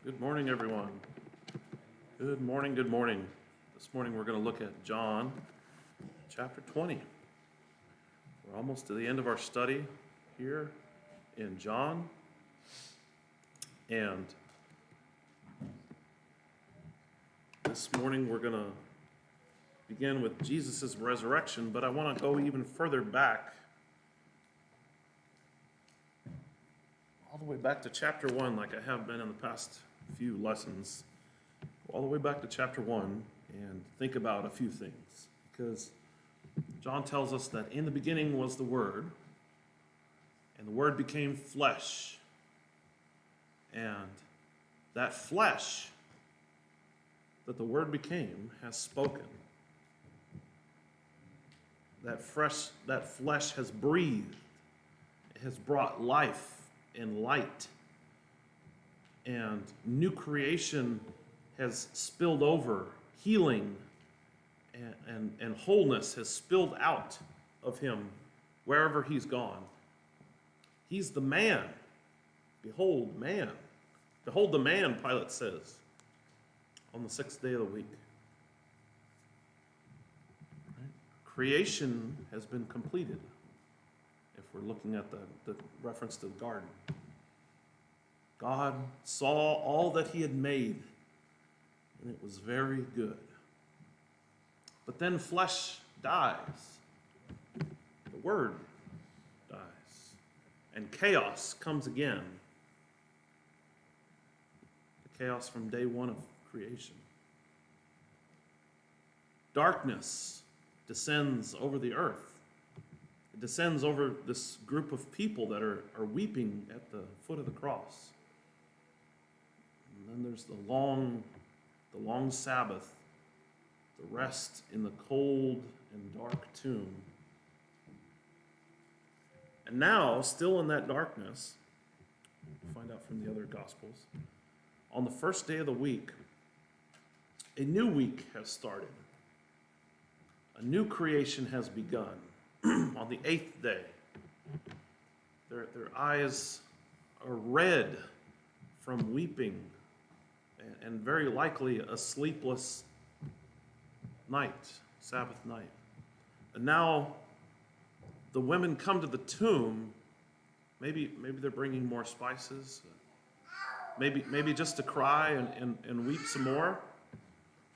Good morning, everyone. Good morning, good morning. This morning we're going to look at John chapter 20. We're almost to the end of our study here in John. And this morning we're going to begin with Jesus' resurrection, but I want to go even further back, all the way back to chapter 1, like I have been in the past few lessons, all the way back to chapter 1 and think about a few things. Because John tells us that in the beginning was the Word, and the Word became flesh. And that flesh that the Word became has spoken. That flesh has breathed. It has brought life and light. And new creation has spilled over. Healing and wholeness has spilled out of him wherever he's gone. He's the man. Behold, man. Behold the man, Pilate says, on the 6th day of the week. Right? Creation has been completed, if we're looking at the reference to the garden. God saw all that he had made, and it was very good. But then flesh dies. The Word dies. And chaos comes again. The chaos from day one of creation. Darkness descends over the earth. It descends over this group of people that are weeping at the foot of the cross. And then there's the long Sabbath, the rest in the cold and dark tomb. And now, still in that darkness, we'll find out from the other Gospels, on the first day of the week, a new week has started. A new creation has begun. On the 8th day, their eyes are red from weeping, and very likely a sleepless night, Sabbath night. And now the women come to the tomb. Maybe they're bringing more spices. Maybe just to cry and weep some more.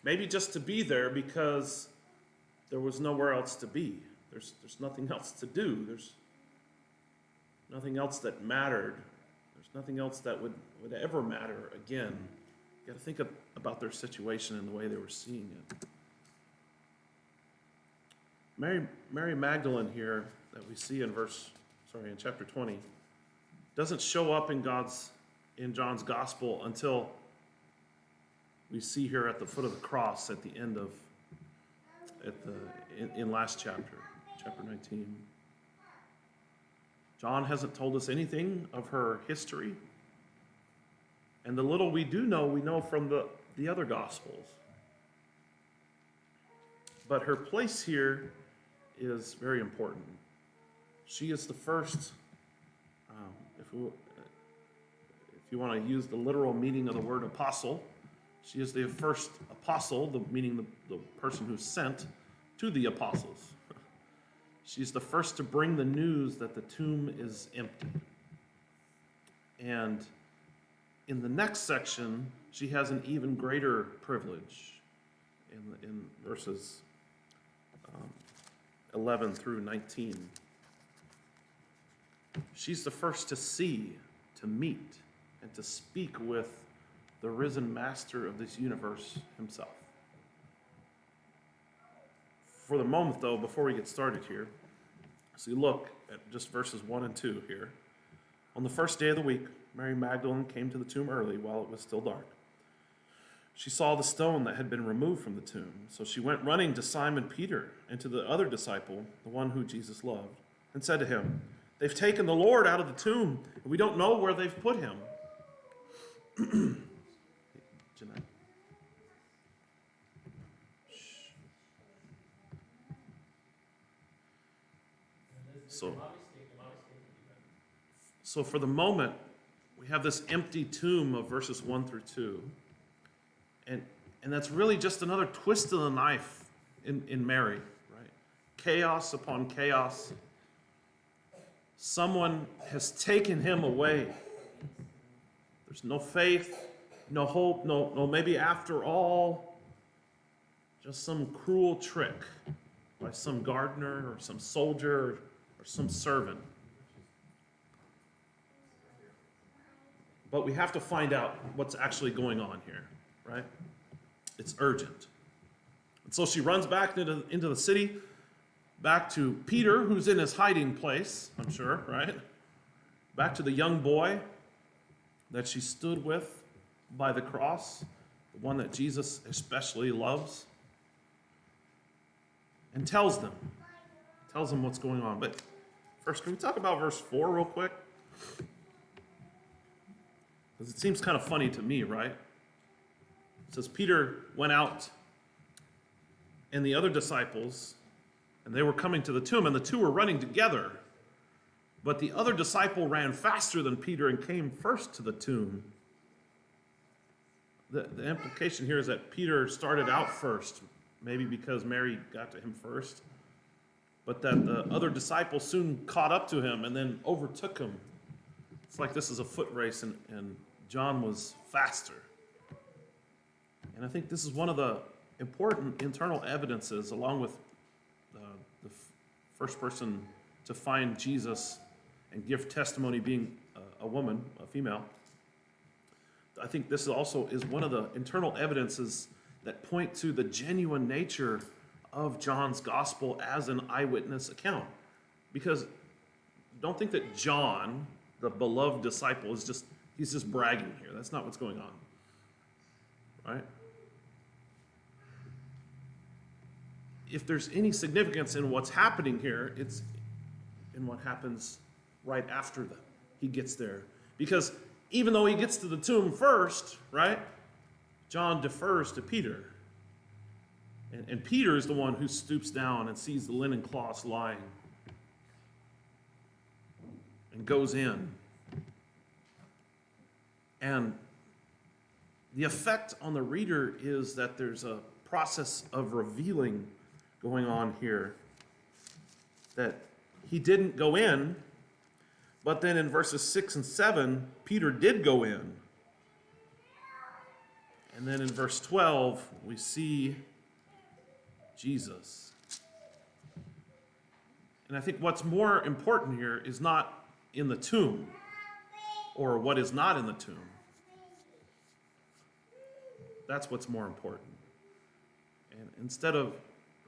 Maybe just to be there because there was nowhere else to be. There's nothing else to do. There's nothing else that mattered. There's nothing else that would ever matter again. You got to think about their situation and the way they were seeing it. Mary Magdalene here that we see in chapter 20, doesn't show up in John's gospel until we see her at the foot of the cross at the end of in last chapter 19. John hasn't told us anything of her history. And the little we do know, we know from the other Gospels. But her place here is very important. She is the first, if you want to use the literal meaning of the word apostle, she is the first apostle, meaning the person who's sent to the apostles. She's the first to bring the news that the tomb is empty. And in the next section, she has an even greater privilege in verses 11 through 19. She's the first to see, to meet, and to speak with the risen master of this universe himself. For the moment, though, before we get started here, so you look at just verses 1 and 2 here. On the first day of the week, Mary Magdalene came to the tomb early while it was still dark. She saw the stone that had been removed from the tomb, so she went running to Simon Peter and to the other disciple, the one who Jesus loved, and said to him, "They've taken the Lord out of the tomb, and we don't know where they've put him." Jeanette. So for the moment, we have this empty tomb of verses 1 through 2. And that's really just another twist of the knife in Mary, right? Chaos upon chaos. Someone has taken him away. There's no faith, no hope, no maybe after all, just some cruel trick by some gardener or some soldier or some servant. But we have to find out what's actually going on here, right? It's urgent. And so she runs back into the city, back to Peter, who's in his hiding place, I'm sure, right? Back to the young boy that she stood with by the cross, the one that Jesus especially loves, and tells them what's going on. But first, can we talk about verse 4 real quick? Because it seems kind of funny to me, right? It says, Peter went out and the other disciples, and they were coming to the tomb, and the two were running together. But the other disciple ran faster than Peter and came first to the tomb. The implication here is that Peter started out first, maybe because Mary got to him first, but that the other disciple soon caught up to him and then overtook him. It's like this is a foot race, and John was faster. And I think this is one of the important internal evidences, along with the first person to find Jesus and give testimony being a woman, a female. I think this also is one of the internal evidences that point to the genuine nature of John's gospel as an eyewitness account. Because don't think that John, the beloved disciple, he's just bragging here. That's not what's going on. Right? If there's any significance in what's happening here, it's in what happens right after he gets there. Because even though he gets to the tomb first, right, John defers to Peter. And Peter is the one who stoops down and sees the linen cloths lying and goes in. And the effect on the reader is that there's a process of revealing going on here, that he didn't go in, but then in verses 6 and 7, Peter did go in. And then in verse 12, we see Jesus. And I think what's more important here is not in the tomb or what is not in the tomb. That's what's more important. And instead of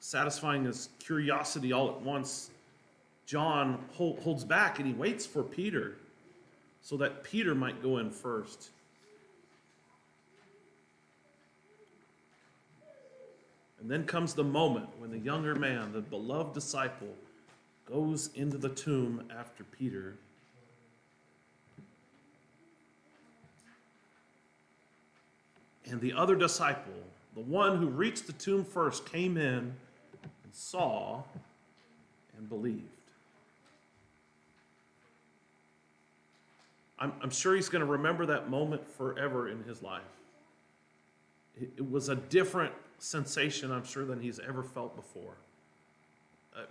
satisfying his curiosity all at once, John holds back and he waits for Peter so that Peter might go in first. And then comes the moment when the younger man, the beloved disciple, goes into the tomb after Peter. And the other disciple, the one who reached the tomb first, came in and saw and believed. I'm sure he's going to remember that moment forever in his life. It was a different sensation, I'm sure, than he's ever felt before.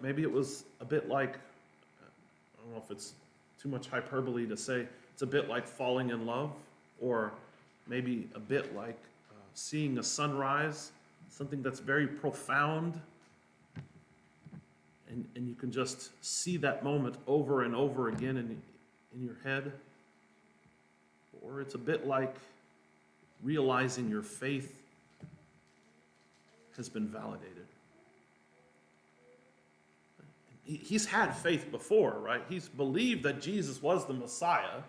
Maybe it was a bit like, I don't know if it's too much hyperbole to say, it's a bit like falling in love, or maybe a bit like seeing a sunrise, something that's very profound, and you can just see that moment over and over again in your head. Or it's a bit like realizing your faith has been validated. He's had faith before, right? He's believed that Jesus was the Messiah.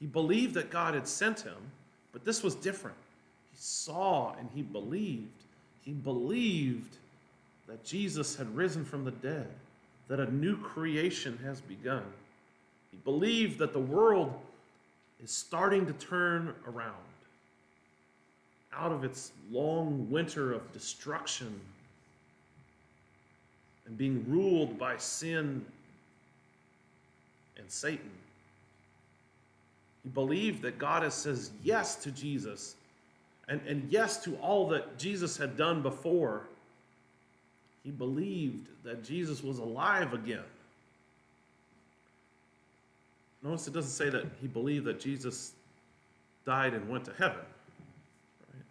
He believed that God had sent him, but this was different. He saw and he believed. He believed that Jesus had risen from the dead, that a new creation has begun. He believed that the world is starting to turn around out of its long winter of destruction and being ruled by sin and Satan. He believed that God has says yes to Jesus and yes to all that Jesus had done before. He believed that Jesus was alive again. Notice it doesn't say that he believed that Jesus died and went to heaven. Right?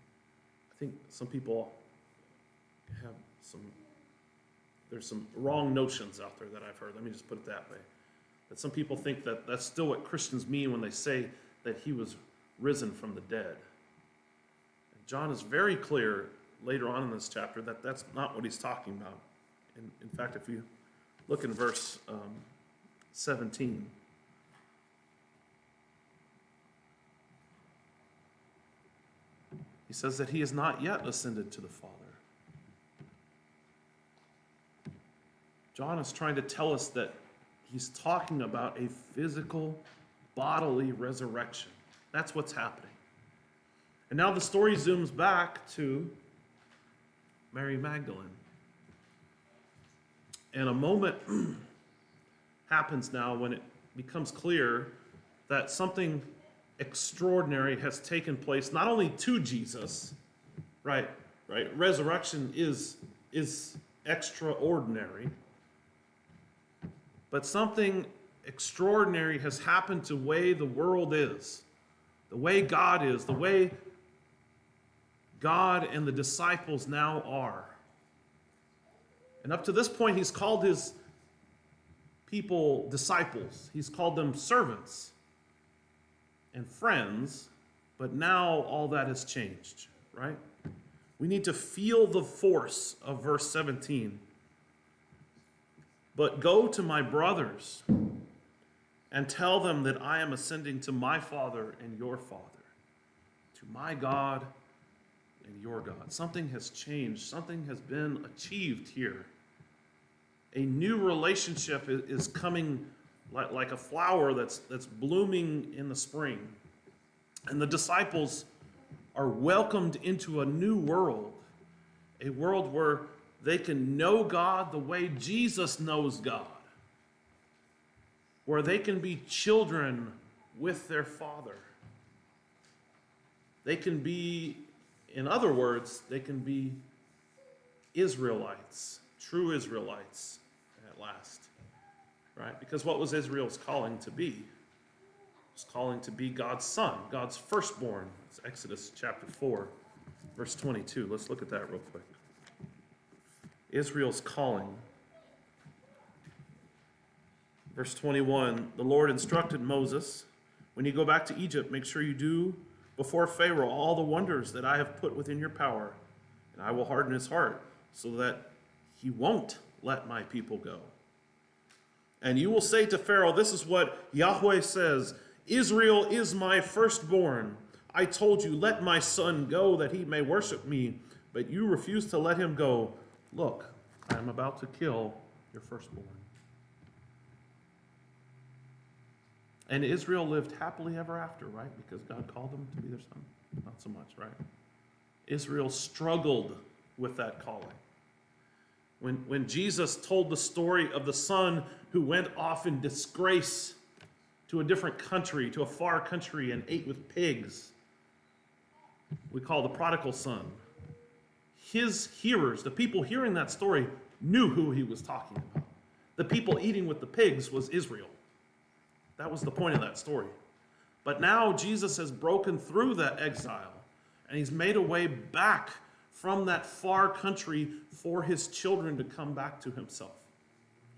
I think some people have there's some wrong notions out there that I've heard. Let me just put it that way. That some people think that that's still what Christians mean when they say that he was risen from the dead. And John is very clear later on in this chapter that that's not what he's talking about. In fact, if you look in verse 17, he says that he has not yet ascended to the Father. John is trying to tell us that he's talking about a physical, bodily resurrection. That's what's happening. And now the story zooms back to Mary Magdalene. And a moment happens now when it becomes clear that something extraordinary has taken place, not only to Jesus, right? Resurrection is extraordinary, but something extraordinary has happened to the way the world is, the way God is, the way God and the disciples now are. And up to this point, he's called his people disciples. He's called them servants and friends, but now all that has changed, right? We need to feel the force of verse 17. But go to my brothers and tell them that I am ascending to my Father and your Father, to my God and your God. Something has changed. Something has been achieved here. A new relationship is coming like a flower that's blooming in the spring. And the disciples are welcomed into a new world, a world where they can know God the way Jesus knows God, where they can be children with their Father. They can be, in other words, they can be Israelites, true Israelites at last, right? Because what was Israel's calling to be? It was calling to be God's son, God's firstborn. It's Exodus chapter 4, verse 22. Let's look at that real quick. Israel's calling. Verse 21, the Lord instructed Moses, when you go back to Egypt, make sure you do before Pharaoh all the wonders that I have put within your power, and I will harden his heart so that he won't let my people go. And you will say to Pharaoh, this is what Yahweh says, Israel is my firstborn. I told you, let my son go that he may worship me, but you refuse to let him go. Look, I am about to kill your firstborn. And Israel lived happily ever after, right? Because God called them to be their son? Not so much, right? Israel struggled with that calling. When Jesus told the story of the son who went off in disgrace to a different country, to a far country, and ate with pigs, we call the prodigal son. His hearers, the people hearing that story, knew who he was talking about. The people eating with the pigs was Israel. That was the point of that story. But now Jesus has broken through that exile, and he's made a way back from that far country for his children to come back to himself.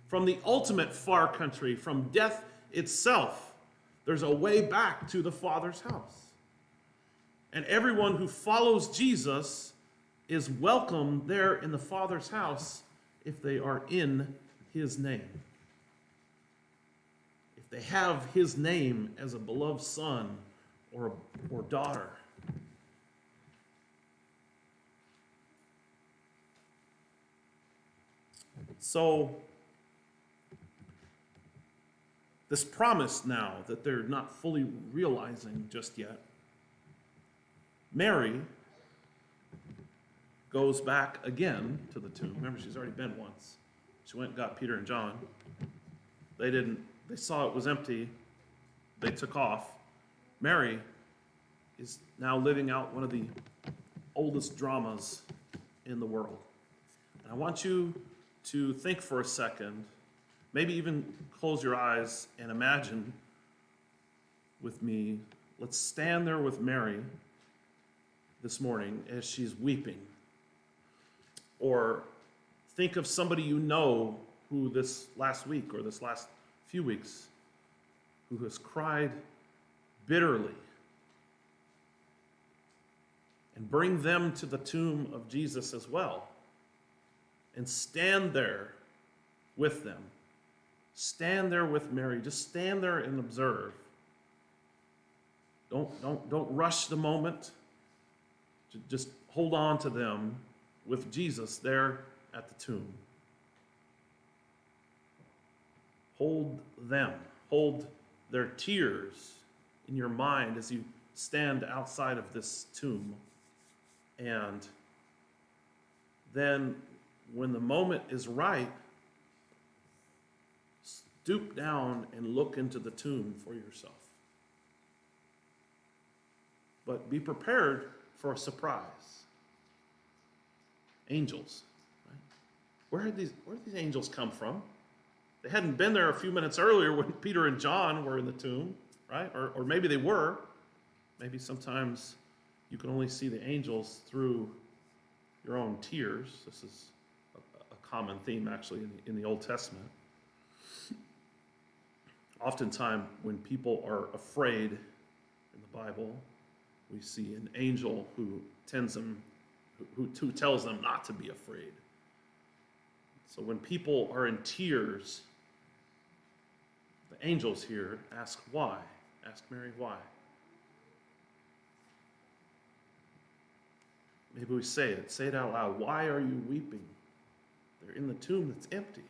From the ultimate far country, from death itself, there's a way back to the Father's house. And everyone who follows Jesus is welcome there in the Father's house if they are in his name. If they have his name as a beloved son or daughter. So, this promise now that they're not fully realizing just yet, Mary goes back again to the tomb. Remember, she's already been once. She went and got Peter and John. They saw it was empty. They took off. Mary is now living out one of the oldest dramas in the world. And I want you to think for a second, maybe even close your eyes and imagine with me. Let's stand there with Mary this morning as she's weeping. Or think of somebody you know who this last week or this last few weeks who has cried bitterly. And bring them to the tomb of Jesus as well. And stand there with them. Stand there with Mary. Just stand there and observe. Don't rush the moment. Just hold on to them with Jesus there at the tomb. Hold them. Hold their tears in your mind as you stand outside of this tomb. And then when the moment is right, stoop down and look into the tomb for yourself. But be prepared for a surprise. Angels. Right? Where did these angels come from? They hadn't been there a few minutes earlier when Peter and John were in the tomb, right? Or maybe they were. Maybe sometimes you can only see the angels through your own tears. This is a common theme, actually, in the Old Testament. Oftentimes, when people are afraid in the Bible, we see an angel who tells them not to be afraid. So when people are in tears, the angels here ask why. Ask Mary why. Maybe we say it out loud. Why are you weeping? They're in the tomb that's empty.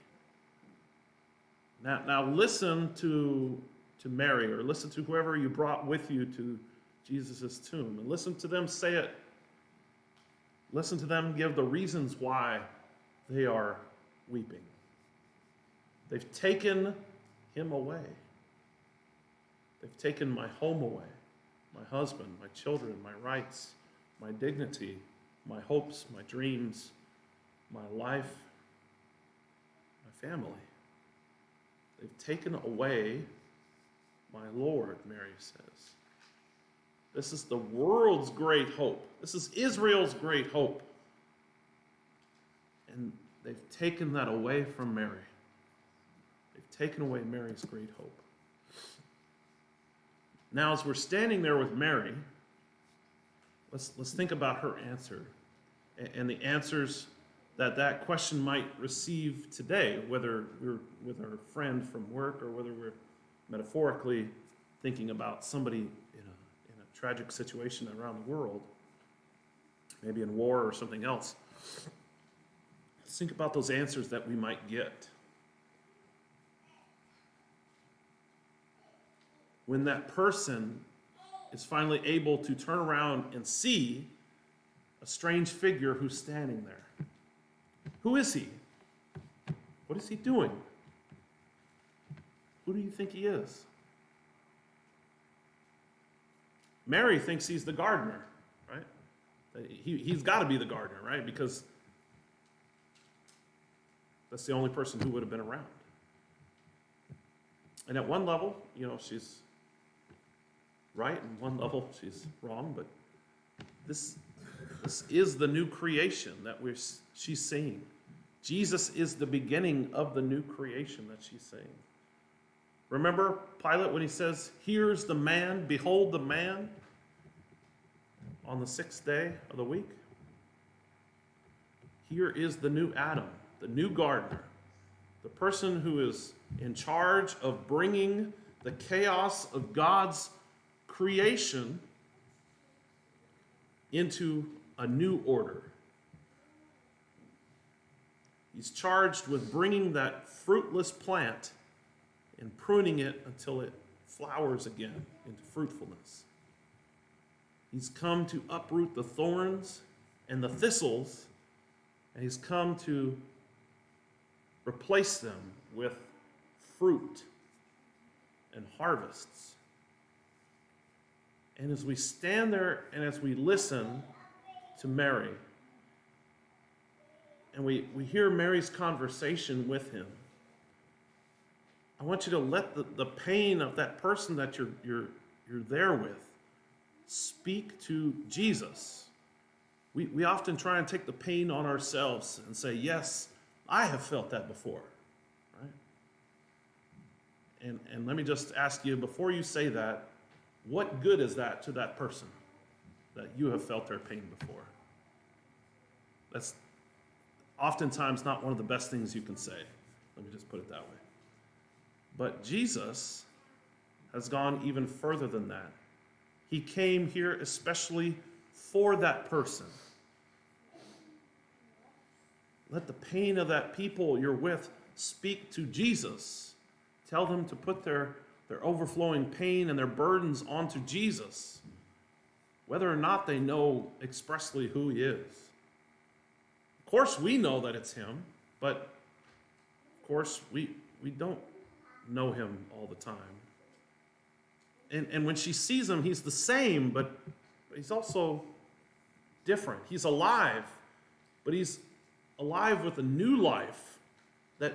Now listen to Mary, or listen to whoever you brought with you to Jesus' tomb, and listen to them say it. Listen to them give the reasons why they are weeping. They've taken him away. They've taken my home away, my husband, my children, my rights, my dignity, my hopes, my dreams, my life, my family. They've taken away my Lord, Mary says. This is the world's great hope. This is Israel's great hope. And they've taken that away from Mary. They've taken away Mary's great hope. Now, as we're standing there with Mary, let's think about her answer and the answers that question might receive today, whether we're with our friend from work or whether we're metaphorically thinking about somebody in a tragic situation around the world, maybe in war or something else. Let's think about those answers that we might get. When that person is finally able to turn around and see a strange figure who's standing there. Who is he? What is he doing? Who do you think he is? Mary thinks he's the gardener, right? He's got to be the gardener, right? Because that's the only person who would have been around. And at one level, she's right, and one level she's wrong, but this is the new creation that she's seeing. Jesus is the beginning of the new creation that she's seeing. Remember Pilate when he says, "Here's the man, behold the man," on the 6th day of the week? Here is the new Adam, the new gardener, the person who is in charge of bringing the chaos of God's creation into a new order. He's charged with bringing that fruitless plant and pruning it until it flowers again into fruitfulness. He's come to uproot the thorns and the thistles, and he's come to replace them with fruit and harvests. And as we stand there and as we listen to Mary, and we hear Mary's conversation with him, I want you to let the pain of that person that you're there with speak to Jesus. We often try and take the pain on ourselves and say, yes, I have felt that before. Right? And let me just ask you, before you say that, what good is that to that person that you have felt their pain before? That's oftentimes not one of the best things you can say. Let me just put it that way. But Jesus has gone even further than that. He came here especially for that person. Let the pain of that people you're with speak to Jesus. Tell them to put their overflowing pain and their burdens onto Jesus, whether or not they know expressly who he is. Of course, we know that it's him, but of course, we don't know him all the time. And when she sees him, he's the same, but he's also different. He's alive, but he's alive with a new life that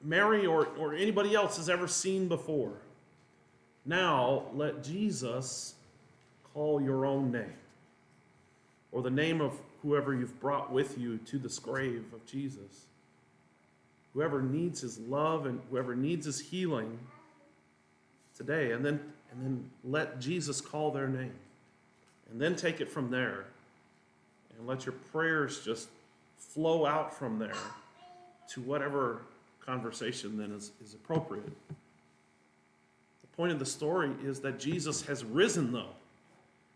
Mary or anybody else has ever seen before. Now, let Jesus call your own name, or the name of whoever you've brought with you to this grave of Jesus. Whoever needs his love and whoever needs his healing today, and then let Jesus call their name. And then take it from there. And let your prayers just flow out from there to whatever conversation then is appropriate. The point of the story is that Jesus has risen, though.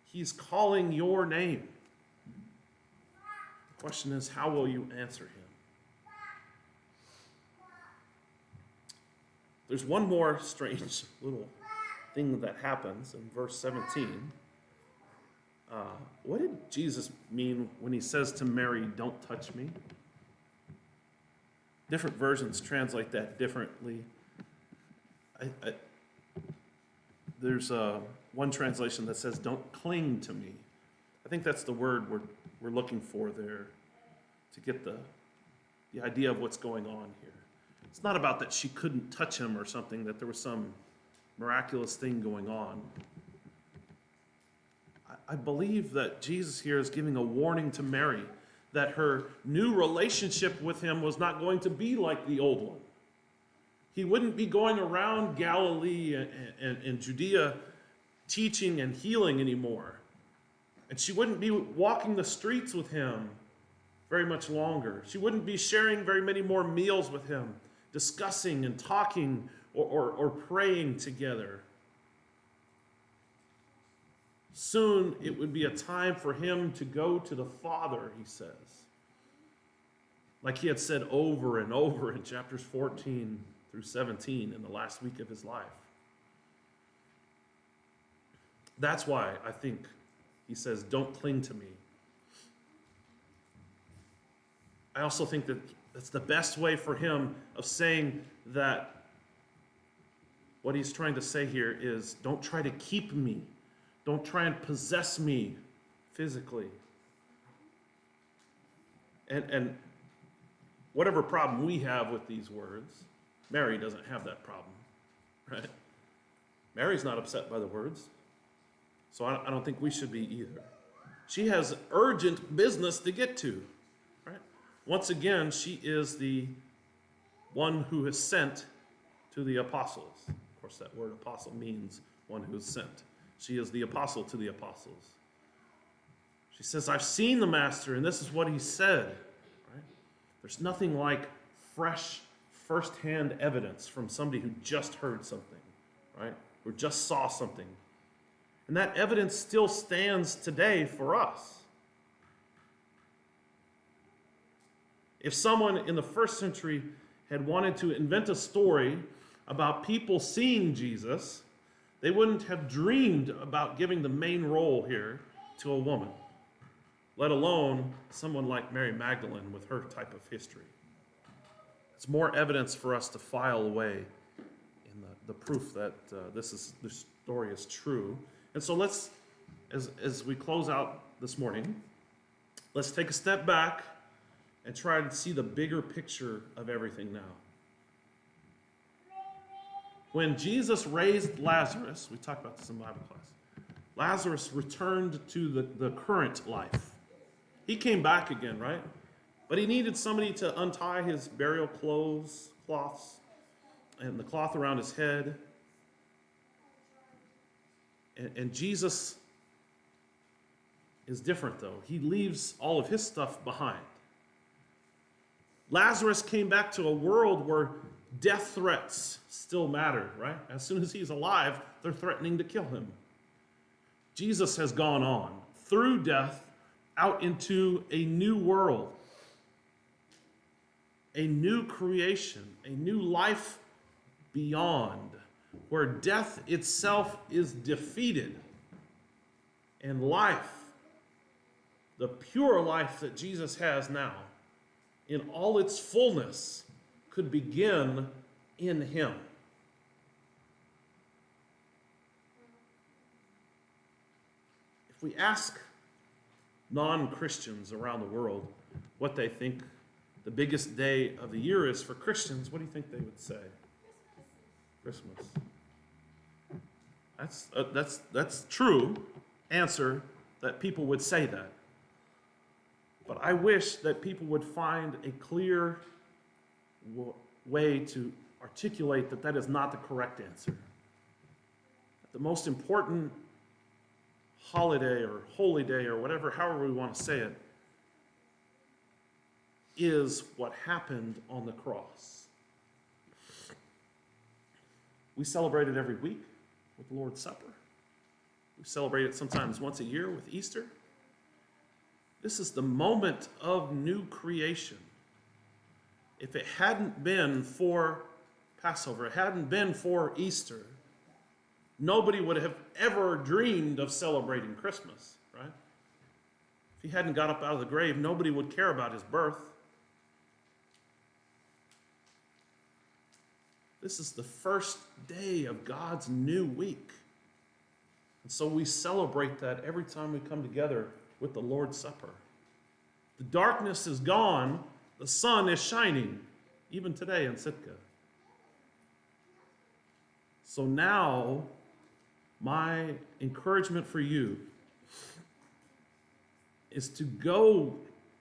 He's calling your name. The question is, how will you answer him? There's one more strange little thing that happens in verse 17. What did Jesus mean when he says to Mary, "Don't touch me"? Different versions translate that differently. There's one translation that says, "Don't cling to me." I think that's the word we're looking for there to get the idea of what's going on here. It's not about that she couldn't touch him or something, that there was some miraculous thing going on. I believe that Jesus here is giving a warning to Mary that her new relationship with him was not going to be like the old one. He wouldn't be going around Galilee and Judea teaching and healing anymore. And she wouldn't be walking the streets with him very much longer. She wouldn't be sharing very many more meals with him, discussing and talking or praying together. Soon it would be a time for him to go to the Father, he says. Like he had said over and over in chapters 14 through 17 in the last week of his life. That's why I think he says, "Don't cling to me." I also think that that's the best way for him of saying that what he's trying to say here is, don't try to keep me. Don't try and possess me physically. And whatever problem we have with these words, Mary doesn't have that problem, right? Mary's not upset by the words, so I don't think we should be either. She has urgent business to get to, right? Once again, she is the one who is sent to the apostles. Of course, that word apostle means one who is sent. She is the apostle to the apostles. She says, "I've seen the Master, and this is what he said." Right? There's nothing like fresh, first-hand evidence from somebody who just heard something, right? Or just saw something. And that evidence still stands today for us. If someone in the first century had wanted to invent a story about people seeing Jesus, they wouldn't have dreamed about giving the main role here to a woman, let alone someone like Mary Magdalene with her type of history. It's more evidence for us to file away in the proof that this story is true, And so let's, as we close out this morning, let's take a step back and try to see the bigger picture of everything now. When Jesus raised Lazarus, we talked about this in Bible class, Lazarus returned to the current life. He came back again, right? But he needed somebody to untie his burial cloths, and the cloth around his head. And Jesus is different, though. He leaves all of his stuff behind. Lazarus came back to a world where death threats still matter, right? As soon as he's alive, they're threatening to kill him. Jesus has gone on through death out into a new world, a new creation, a new life beyond, where death itself is defeated and life, the pure life that Jesus has now, in all its fullness, could begin in him. If we ask non-Christians around the world what they think the biggest day of the year is for Christians, what do you think they would say? Christmas. That's true answer, that people would say that. But I wish that people would find a clear way to articulate that that is not the correct answer. The most important holiday or holy day or whatever, however we want to say it, is what happened on the cross. We celebrate it every week with the Lord's Supper. We celebrate it sometimes once a year with Easter. This is the moment of new creation. If it hadn't been for Passover, it hadn't been for Easter, nobody would have ever dreamed of celebrating Christmas, right? If he hadn't got up out of the grave, nobody would care about his birth. This is the first day of God's new week. And so we celebrate that every time we come together with the Lord's Supper. The darkness is gone, the sun is shining, even today in Sitka. So now, my encouragement for you is to go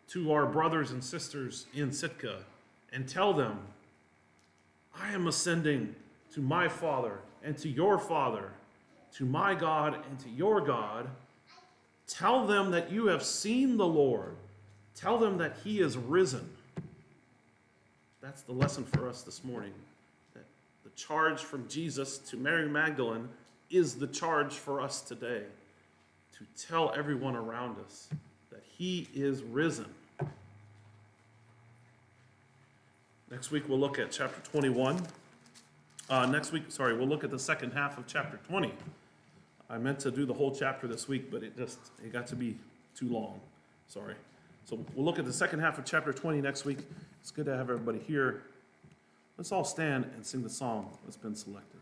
to our brothers and sisters in Sitka and tell them, I am ascending to my Father and to your Father, to my God and to your God. Tell them that you have seen the Lord. Tell them that he is risen. That's the lesson for us this morning. That the charge from Jesus to Mary Magdalene is the charge for us today, to tell everyone around us that he is risen. Next week we'll look at chapter 21. We'll look at the second half of chapter 20. I meant to do the whole chapter this week, but it got to be too long. Sorry. So we'll look at the second half of chapter 20 next week. It's good to have everybody here. Let's all stand and sing the song that's been selected.